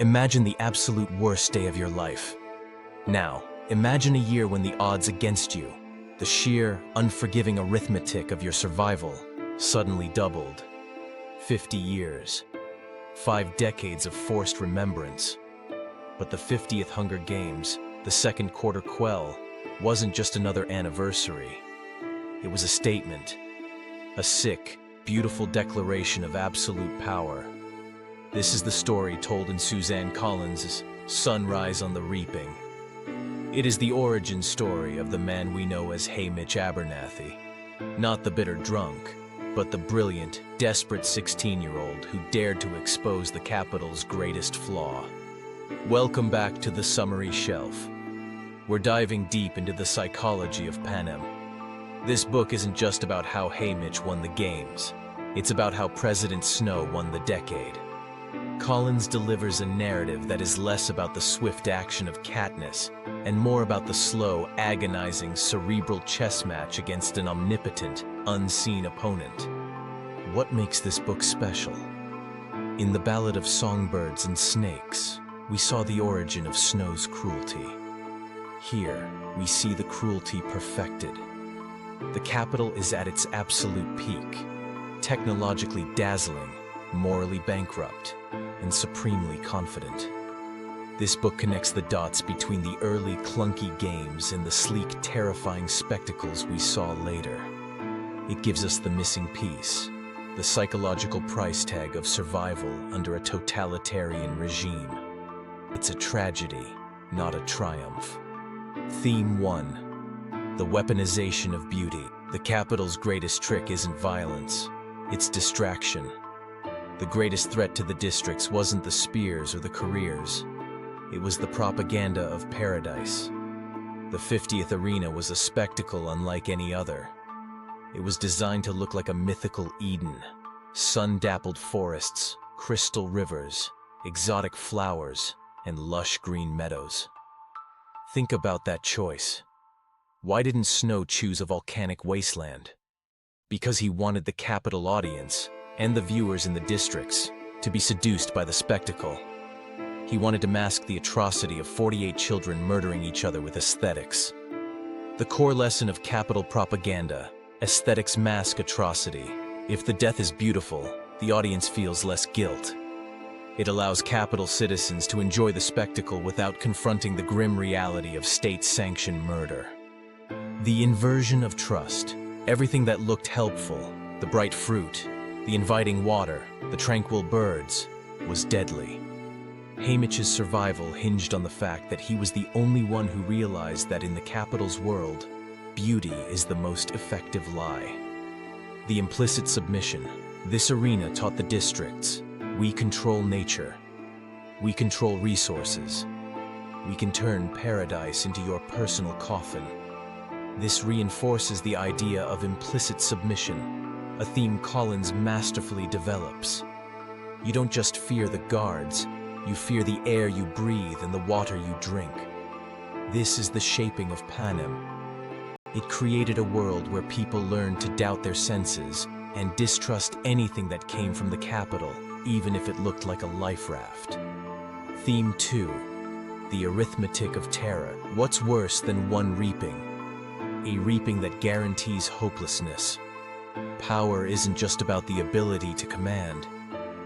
Imagine the absolute worst day of your life. Now, imagine a year when the odds against you, the sheer, unforgiving arithmetic of your survival, suddenly doubled. 50 years. 5 decades of forced remembrance. But the 50th Hunger Games, the Second Quarter Quell, wasn't just another anniversary. It was a statement. A sick, beautiful declaration of absolute power. This is the story told in Suzanne Collins' Sunrise on the Reaping. It is the origin story of the man we know as Haymitch Abernathy. Not the bitter drunk, but the brilliant, desperate 16-year-old who dared to expose the Capitol's greatest flaw. Welcome back to the Summary Shelf. We're diving deep into the psychology of Panem. This book isn't just about how Haymitch won the games. It's about how President Snow won the decade. Collins delivers a narrative that is less about the swift action of Katniss and more about the slow, agonizing, cerebral chess match against an omnipotent, unseen opponent. What makes this book special? In The Ballad of Songbirds and Snakes, we saw the origin of Snow's cruelty. Here, we see the cruelty perfected. The Capitol is at its absolute peak, technologically dazzling, morally bankrupt, and supremely confident. This book connects the dots between the early clunky games and the sleek, terrifying spectacles we saw later. It gives us the missing piece, the psychological price tag of survival under a totalitarian regime. It's a tragedy, not a triumph. Theme 1. The weaponization of beauty. The Capitol's greatest trick isn't violence, it's distraction. The greatest threat to the districts wasn't the spears or the careers. It was the propaganda of paradise. The 50th arena was a spectacle unlike any other. It was designed to look like a mythical Eden. Sun-dappled forests, crystal rivers, exotic flowers, and lush green meadows. Think about that choice. Why didn't Snow choose a volcanic wasteland? Because he wanted the Capitol audience, and the viewers in the districts, to be seduced by the spectacle. He wanted to mask the atrocity of 48 children murdering each other with aesthetics. The core lesson of Capitol propaganda: aesthetics mask atrocity. If the death is beautiful, the audience feels less guilt. It allows Capitol citizens to enjoy the spectacle without confronting the grim reality of state-sanctioned murder. The inversion of trust. Everything that looked helpful, the bright fruit, the inviting water, the tranquil birds, was deadly. Haymitch's survival hinged on the fact that he was the only one who realized that in the Capitol's world, beauty is the most effective lie. The implicit submission. This arena taught the districts, we control nature. We control resources. We can turn paradise into your personal coffin. This reinforces the idea of implicit submission, a theme Collins masterfully develops. You don't just fear the guards, you fear the air you breathe and the water you drink. This is the shaping of Panem. It created a world where people learned to doubt their senses and distrust anything that came from the Capitol, even if it looked like a life raft. Theme 2. The arithmetic of terror. What's worse than one reaping? A reaping that guarantees hopelessness. Power isn't just about the ability to command,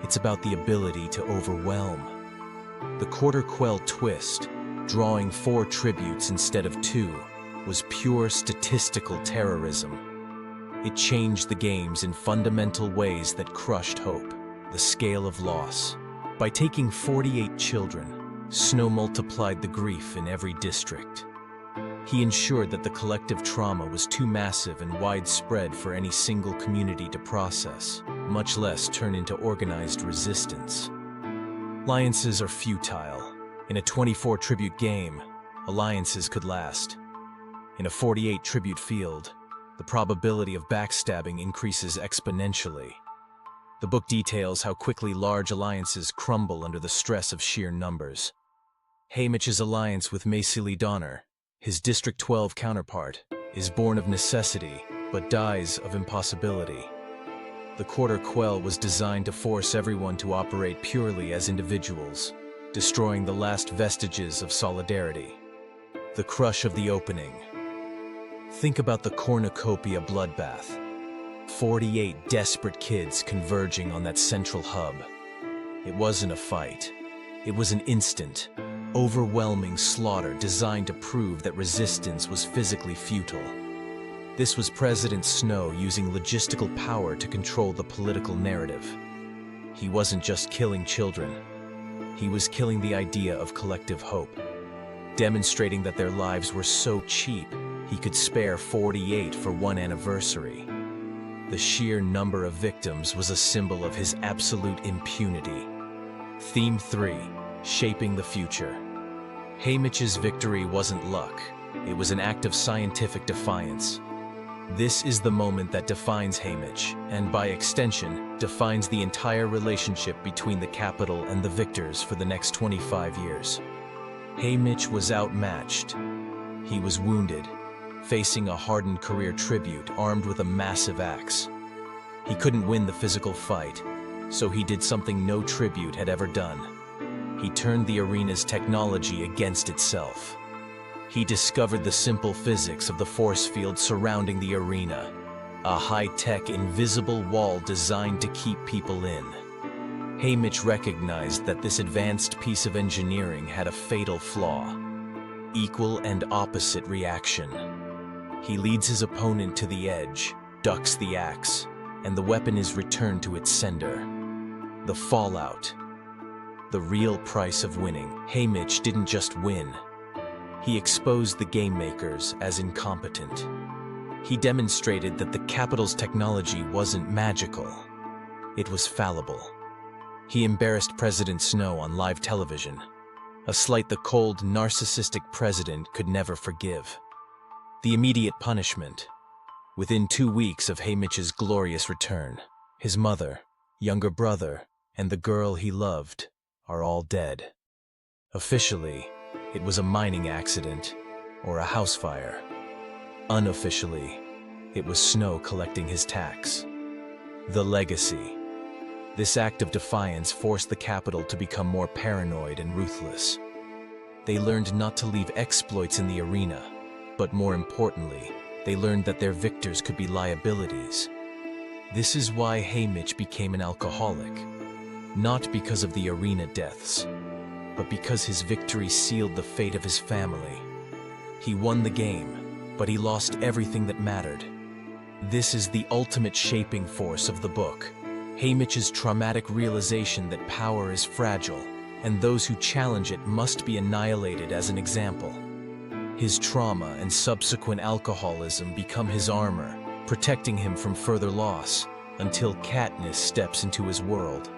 it's about the ability to overwhelm. The Quarter Quell twist, drawing 4 tributes instead of 2, was pure statistical terrorism. It changed the games in fundamental ways that crushed hope. The scale of loss. By taking 48 children, Snow multiplied the grief in every district. He ensured that the collective trauma was too massive and widespread for any single community to process, much less turn into organized resistance. Alliances are futile. In a 24 tribute game, alliances could last. In a 48 tribute field, the probability of backstabbing increases exponentially. The book details how quickly large alliances crumble under the stress of sheer numbers. Haymitch's alliance with Macy Donner, his District 12 counterpart, is born of necessity, but dies of impossibility. The Quarter Quell was designed to force everyone to operate purely as individuals, destroying the last vestiges of solidarity. The crush of the opening. Think about the cornucopia bloodbath. 48 desperate kids converging on that central hub. It wasn't a fight. It was an instant, overwhelming slaughter designed to prove that resistance was physically futile. This was President Snow using logistical power to control the political narrative. He wasn't just killing children. He was killing the idea of collective hope, demonstrating that their lives were so cheap he could spare 48 for one anniversary. The sheer number of victims was a symbol of his absolute impunity. Theme 3: Shaping the Future. Haymitch's victory wasn't luck. It was an act of scientific defiance. This is the moment that defines Haymitch, and by extension, defines the entire relationship between the Capitol and the victors for the next 25 years. Haymitch was outmatched. He was wounded, facing a hardened career tribute armed with a massive axe. He couldn't win the physical fight, so he did something no tribute had ever done. He turned the arena's technology against itself. He discovered the simple physics of the force field surrounding the arena, a high-tech invisible wall designed to keep people in. Haymitch recognized that this advanced piece of engineering had a fatal flaw: equal and opposite reaction. He leads his opponent to the edge, ducks the axe, and the weapon is returned to its sender. The fallout. The real price of winning. Haymitch didn't just win. He exposed the game makers as incompetent. He demonstrated that the Capitol's technology wasn't magical. It was fallible. He embarrassed President Snow on live television, a slight the cold, narcissistic president could never forgive. The immediate punishment. Within 2 weeks of Haymitch's glorious return, his mother, younger brother, and the girl he loved are all dead. Officially, it was a mining accident or a house fire. Unofficially, it was Snow collecting his tax. The legacy. This act of defiance forced the Capitol to become more paranoid and ruthless. They learned not to leave exploits in the arena, but more importantly, they learned that their victors could be liabilities. This is why Haymitch became an alcoholic, not because of the arena deaths, but because his victory sealed the fate of his family. He won the game, but he lost everything that mattered. This is the ultimate shaping force of the book. Haymitch's traumatic realization that power is fragile, and those who challenge it must be annihilated as an example. His trauma and subsequent alcoholism become his armor, protecting him from further loss, until Katniss steps into his world.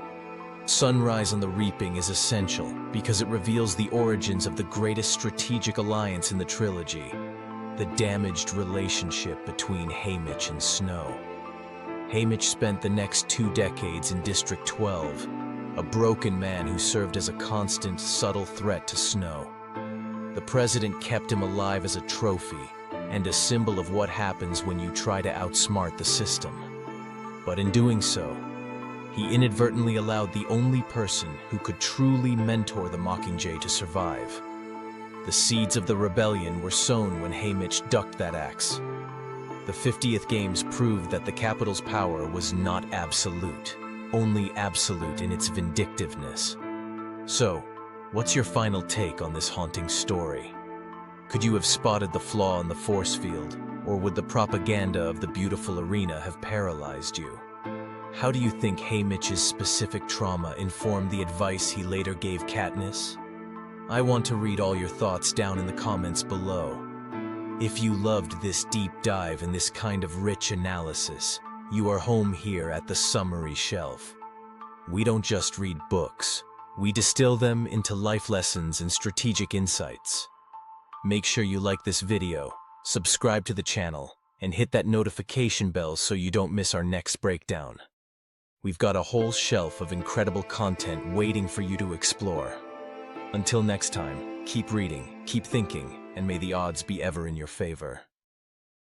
Sunrise on the Reaping is essential because it reveals the origins of the greatest strategic alliance in the trilogy, the damaged relationship between Haymitch and Snow. Haymitch spent the next 2 decades in District 12, a broken man who served as a constant, subtle threat to Snow. The president kept him alive as a trophy and a symbol of what happens when you try to outsmart the system. But in doing so, he inadvertently allowed the only person who could truly mentor the Mockingjay to survive. The seeds of the rebellion were sown when Haymitch ducked that axe. The 50th Games proved that the Capitol's power was not absolute, only absolute in its vindictiveness. So, what's your final take on this haunting story? Could you have spotted the flaw in the force field, or would the propaganda of the beautiful arena have paralyzed you? How do you think Haymitch's specific trauma informed the advice he later gave Katniss? I want to read all your thoughts down in the comments below. If you loved this deep dive and this kind of rich analysis, you are home here at the Summary Shelf. We don't just read books, we distill them into life lessons and strategic insights. Make sure you like this video, subscribe to the channel, and hit that notification bell so you don't miss our next breakdown. We've got a whole shelf of incredible content waiting for you to explore. Until next time, keep reading, keep thinking, and may the odds be ever in your favor.